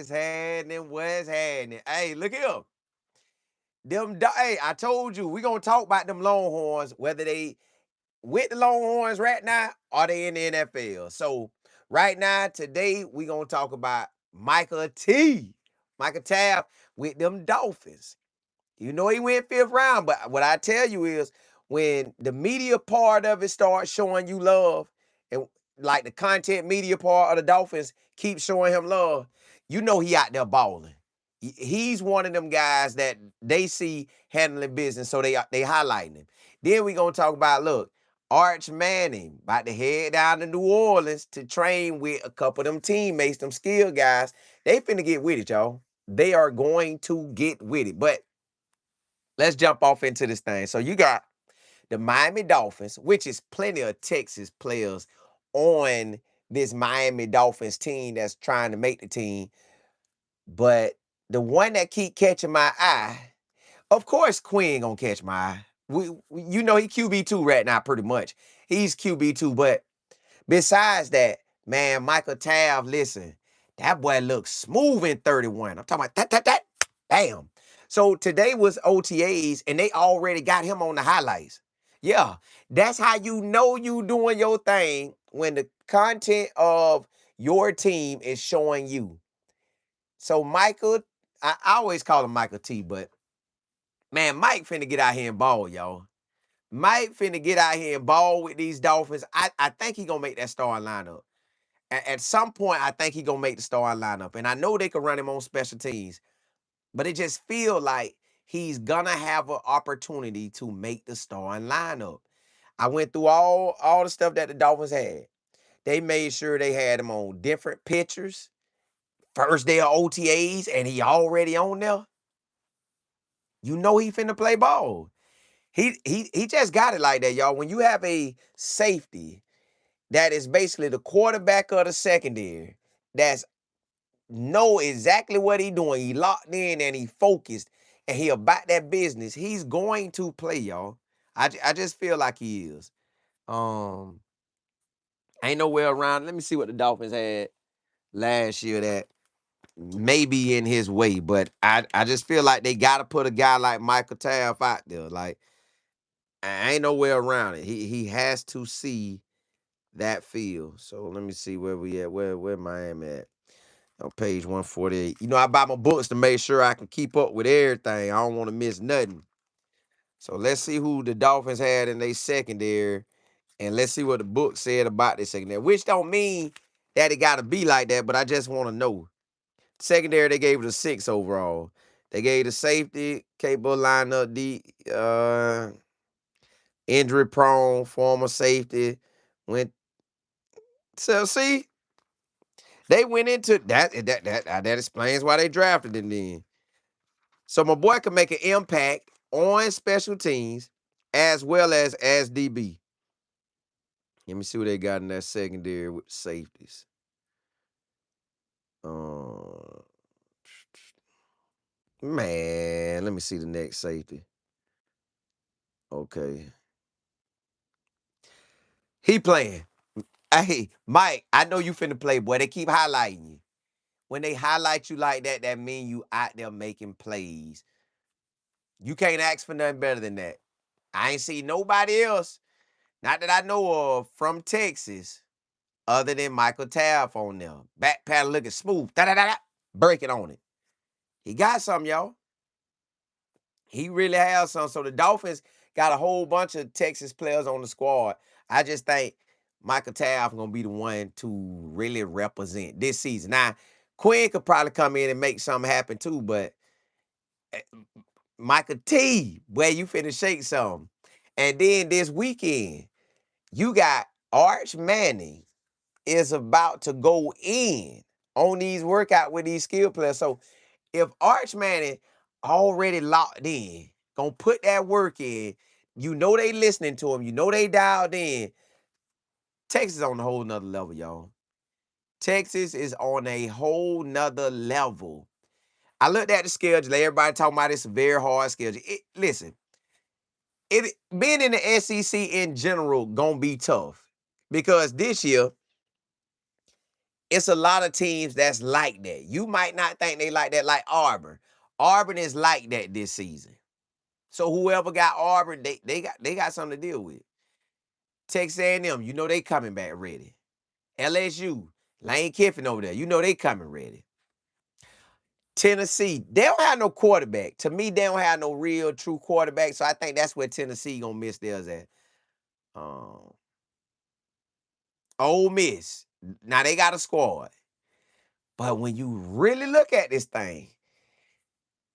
What's happening? What's happening? Hey, look here. Hey, I told you, we going to talk about them Longhorns, whether they with the Longhorns right now or they in the NFL. So, right now, today, we going to talk about Michael Taaffe with them Dolphins. You know he went fifth round, but what I tell you is when the media part of it starts showing you love, and like the content media part of the Dolphins keep showing him love, you know he out there balling. He's one of them guys that they see handling business, so they highlighting him. Then we gonna talk about Arch Manning about to head down to New Orleans to train with a couple of them teammates, them skill guys. They finna get with it, y'all. They are going to get with it, but let's jump off into this thing. So you got the Miami Dolphins, which is plenty of Texas players on this Miami Dolphins team that's trying to make the team. But the one that keep catching my eye, of course, Quinn gonna catch my eye. You know he QB2 right now, pretty much. He's QB2, but besides that, man, Michael Taaffe, listen, that boy looks smooth in 31. I'm talking about that. Bam. So today was OTAs, and they already got him on the highlights. Yeah, that's how you know you doing your thing when the content of your team is showing you. So Michael, I always call him Michael T, but man, Mike finna get out here and ball, y'all. Mike finna get out here and ball with these Dolphins. I think he gonna make that starting lineup. At some point, I think he gonna make the starting lineup. And I know they can run him on special teams, but it just feel like he's gonna have an opportunity to make the starting lineup. I went through all the stuff that the Dolphins had. They made sure they had him on different pitchers. First day of OTAs, and he already on there. You know he finna play ball. He just got it like that, y'all. When you have a safety that is basically the quarterback of the secondary, that's know exactly what he doing. He locked in and he focused and he about that business. He's going to play, y'all. I just feel like he is. Um, ain't nowhere around. Let me see what the Dolphins had last year that may be in his way, but I just feel like they got to put a guy like Michael Taaffe out there. Like, I ain't nowhere around it. He has to see that field. So let me see where we at. Where Miami at? On page 148. You know, I buy my books to make sure I can keep up with everything. I don't want to miss nothing. So let's see who the Dolphins had in their secondary, and let's see what the book said about their secondary. Which don't mean that it got to be like that, but I just want to know. Secondary, they gave it a 6 overall. They gave the safety, capable lineup, injury prone, former safety. Went so see, they went into that explains why they drafted him then. So my boy can make an impact on special teams as well as DB. Let me see what they got in that secondary with the safeties. Uh, man, let me see the next safety. Okay. He playing. Hey, Mike, I know you finna play, boy. They keep highlighting you. When they highlight you like that, that mean you out there making plays. You can't ask for nothing better than that. I ain't see nobody else, not that I know of, from Texas, other than Michael Taaffe on there. Back paddle looking smooth. Da-da-da-da. Break it on it. He got some, y'all. He really has some. So the Dolphins got a whole bunch of Texas players on the squad. I just think Michael Taaffe gonna be the one to really represent this season. Now, Quinn could probably come in and make something happen too, but eh, Michael T, where you finna shake some. And then this weekend, you got Arch Manning is about to go in on these workout with these skill players. So if Arch Manning already locked in, gonna put that work in, you know they listening to him, you know they dialed in. Texas on a whole nother level, y'all. Texas is on a whole nother level. I looked at the schedule. Everybody talking about it's a very hard schedule. Listen, it being in the SEC in general gonna be tough because this year It's a lot of teams that's like that. You might not think they like that, like Auburn. Auburn is like that this season. So whoever got Auburn, they got something to deal with. Texas A&M, you know they coming back ready. LSU, Lane Kiffin over there, you know they coming ready. Tennessee, they don't have no quarterback. To me, they don't have no real true quarterback. So I think that's where Tennessee gonna miss theirs at. Um, Ole Miss, now they got a squad, but when you really look at this thing,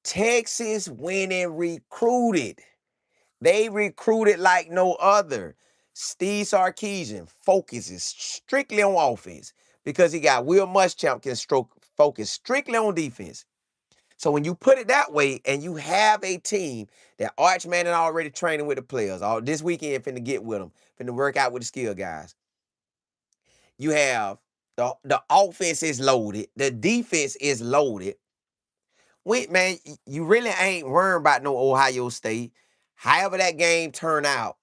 Texas went and recruited. They recruited like no other. Steve Sarkisian focuses strictly on offense because he got Will Muschamp can focus strictly on defense. So when you put it that way, and you have a team that Arch Manning already training with the players, all this weekend finna get with them, finna work out with the skill guys. You have the offense is loaded, the defense is loaded. Wait, man, you really ain't worrying about no Ohio State. However that game turn out,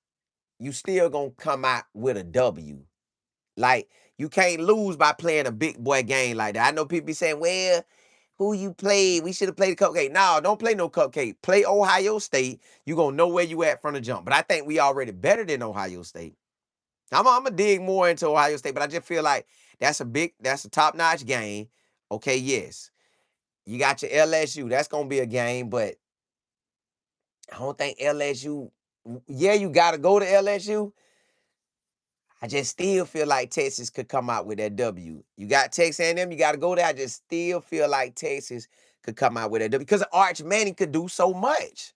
you still gonna come out with a W. Like, you can't lose by playing a big boy game like that. I know people be saying, well, who you played? We should have played the cupcake. No, don't play no cupcake. Play Ohio State. You gonna know where you at from the jump. But I think we already better than Ohio State. I'm gonna dig more into Ohio State, but I just feel like that's a top-notch game. Okay, yes. You got your LSU. That's gonna be a game, but I don't think LSU. Yeah, you gotta go to LSU. I just still feel like Texas could come out with that W. You got Texas A&M, you got to go there. I just still feel like Texas could come out with that W because Arch Manning could do so much.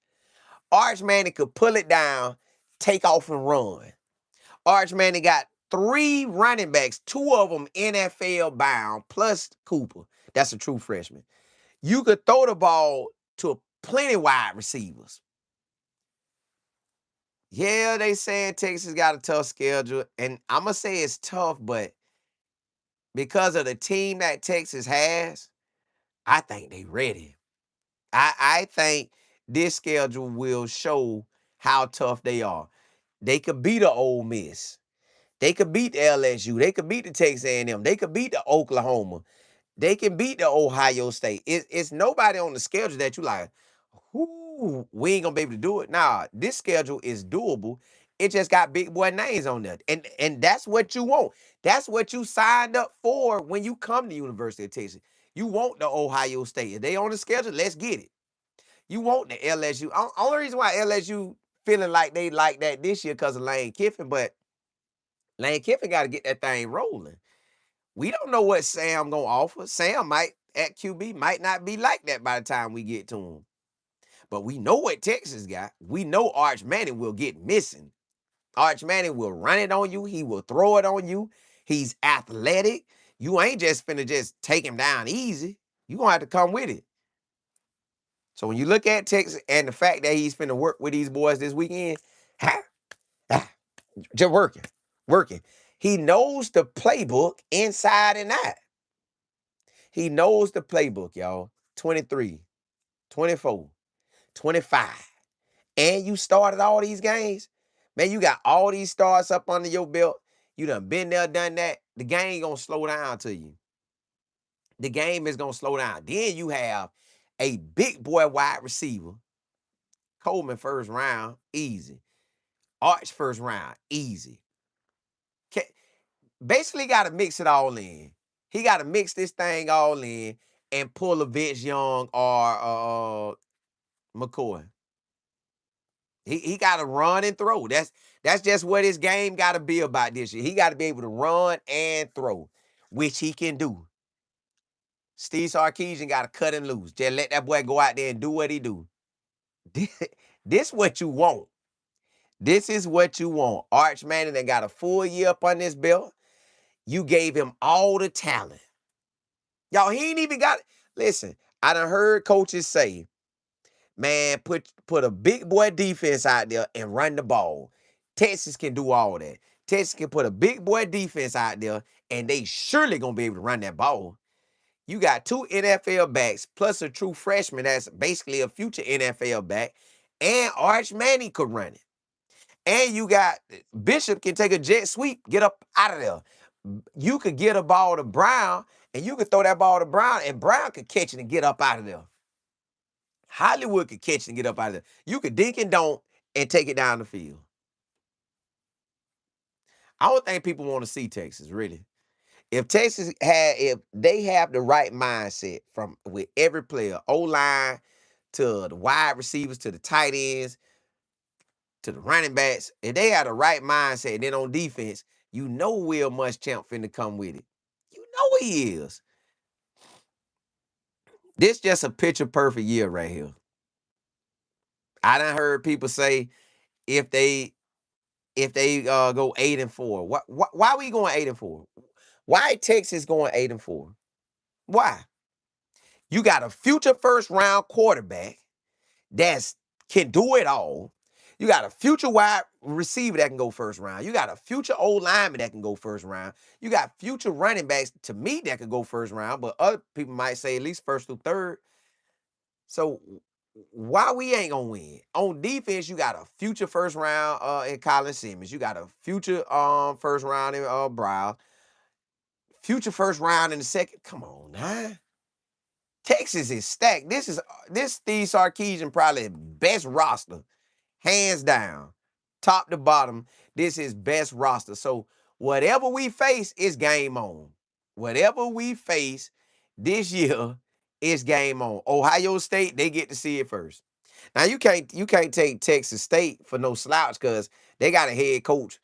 Arch Manning could pull it down, take off and run. Arch Manning got 3 running backs, 2 of them NFL bound, plus Cooper. That's a true freshman. You could throw the ball to plenty wide receivers. Yeah, they saying Texas got a tough schedule, and I'm going to say it's tough, but because of the team that Texas has, I think they ready. I think this schedule will show how tough they are. They could beat the Ole Miss. They could beat the LSU. They could beat the Texas A&M. They could beat the Oklahoma. They can beat the Ohio State. It's nobody on the schedule that you like, whoo, we ain't gonna be able to do it. Nah, this schedule is doable. It just got big boy names on there. And that's what you want. That's what you signed up for when you come to University of Texas. You want the Ohio State. If they on the schedule, let's get it. You want the LSU. Only reason why LSU feeling like they like that this year because of Lane Kiffin, but Lane Kiffin got to get that thing rolling. We don't know what Sam gonna offer. Sam might at QB might not be like that by the time we get to him. But we know what Texas got. We know Arch Manning will get missing. Arch Manning will run it on you. He will throw it on you. He's athletic. You ain't just finna just take him down easy. You gonna have to come with it. So when you look at Texas and the fact that he's finna work with these boys this weekend, ha, ha, just working. He knows the playbook inside and out. He knows the playbook, y'all. 23, 24, 25. And you started all these games. Man, you got all these stars up under your belt. You done been there, done that. The game gonna slow down to you. The game is gonna slow down. Then you have a big boy wide receiver. Coleman first round, easy. Arch first round, easy. Basically got to mix it all in. He got to mix this thing all in and pull a Vince Young or McCoy. He got to run and throw. That's just what his game got to be about this year. He got to be able to run and throw, which he can do. Steve Sarkisian got to cut and loose. Just let that boy go out there and do what he do. This what you want. This is what you want. Arch Manning that got a full year up on this belt. You gave him all the talent. Y'all, he ain't even got. Listen, I done heard coaches say, man, put a big boy defense out there and run the ball. Texas can do all that. Texas can put a big boy defense out there, and they surely gonna be able to run that ball. You got 2 NFL backs plus a true freshman that's basically a future NFL back, and Arch Manning could run it. And you got Bishop can take a jet sweep, get up out of there. You could get a ball to Brown, and you could throw that ball to Brown, and Brown could catch it and get up out of there. Hollywood could catch it and get up out of there. You could dink and don't and take it down the field. I don't think people want to see Texas, really. If they have the right mindset from with every player, O-line to the wide receivers, to the tight ends, to the running backs, if they have the right mindset, and then on defense, you know Will Muschamp finna come with it. You know he is. This just a picture perfect year right here. I done heard people say if they go 8-4, why we going 8-4? Why Texas going 8-4? Why? You got a future first round quarterback that's can do it all. You got a future wide receiver that can go first round. You got a future old lineman that can go first round. You got future running backs to me that could go first round, but other people might say at least first through third. So why we ain't gonna win? On defense, you got a future first round in Colin Simmons. You got a future first round in Brown. Future first round in the second. Come on, now. Texas is stacked. This Steve Sarkisian probably best roster, hands down, top to bottom. This is best roster. So whatever we face is game on. Whatever we face this year is game on. Ohio State, they get to see it first. Now you can't take Texas State for no slouch because they got a head coach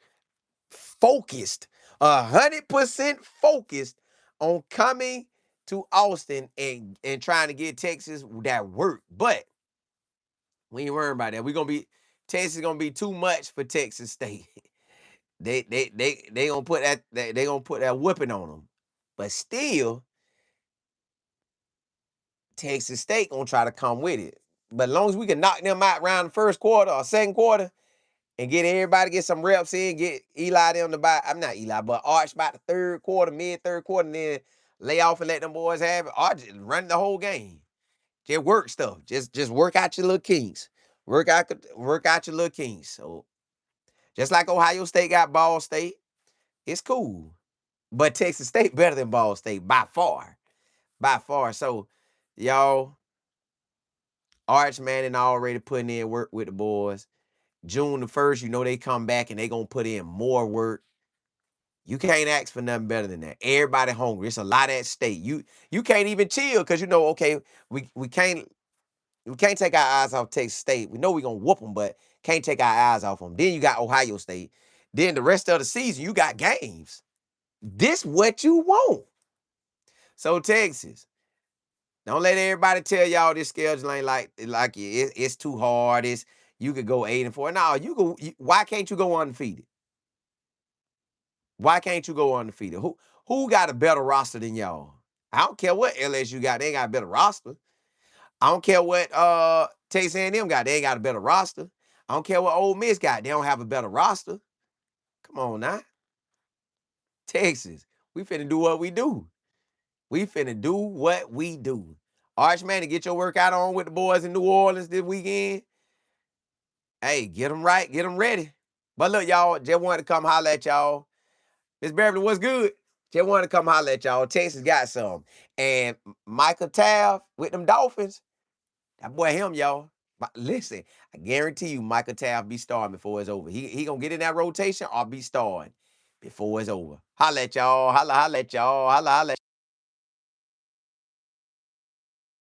focused, 100% focused on coming to Austin and trying to get Texas that work. But we ain't worrying about that. Texas gonna be too much for Texas State. they gonna put they gonna put that whipping on them. But still, Texas State gonna try to come with it. But as long as we can knock them out around the first quarter or second quarter, and get everybody get some reps in, get Eli them to buy. I'm not Eli, but Arch about the third quarter, mid third quarter, and then lay off and let them boys have it. Arch just run the whole game. Just work stuff. Just work out your little kinks. Work out your little kinks. So just like Ohio State got Ball State, it's cool. But Texas State better than Ball State by far. By far. So y'all, Arch Manning already putting in work with the boys. June the 1st, you know they come back and they gonna put in more work. You can't ask for nothing better than that. Everybody hungry. It's a lot at stake. You can't even chill because you know, okay, we can't take our eyes off Texas State. We know we're gonna whoop them, but can't take our eyes off them. Then you got Ohio State. Then the rest of the season, you got games. This what you want. So Texas, don't let everybody tell y'all this schedule ain't like it's too hard. You could go 8-4. No, why can't you go undefeated? Why can't you go undefeated? Who got a better roster than y'all? I don't care what LSU got, they ain't got a better roster. I don't care what Texas A&M got, they ain't got a better roster. I don't care what Ole Miss got, they don't have a better roster. Come on now. Texas, we finna do what we do. We finna do what we do. Arch man, to get your workout on with the boys in New Orleans this weekend. Hey, get them right, get them ready. But look, y'all, just wanted to come holler at y'all. Miss Beverly, what's good? Just wanted to come holler at y'all. Texas got some. And Michael Taaffe with them Dolphins, that boy him, y'all. But listen, I guarantee you Michael Taaffe be starting before it's over. He gonna get in that rotation or be starting before it's over. Holla at y'all. Holla at y'all. Holla at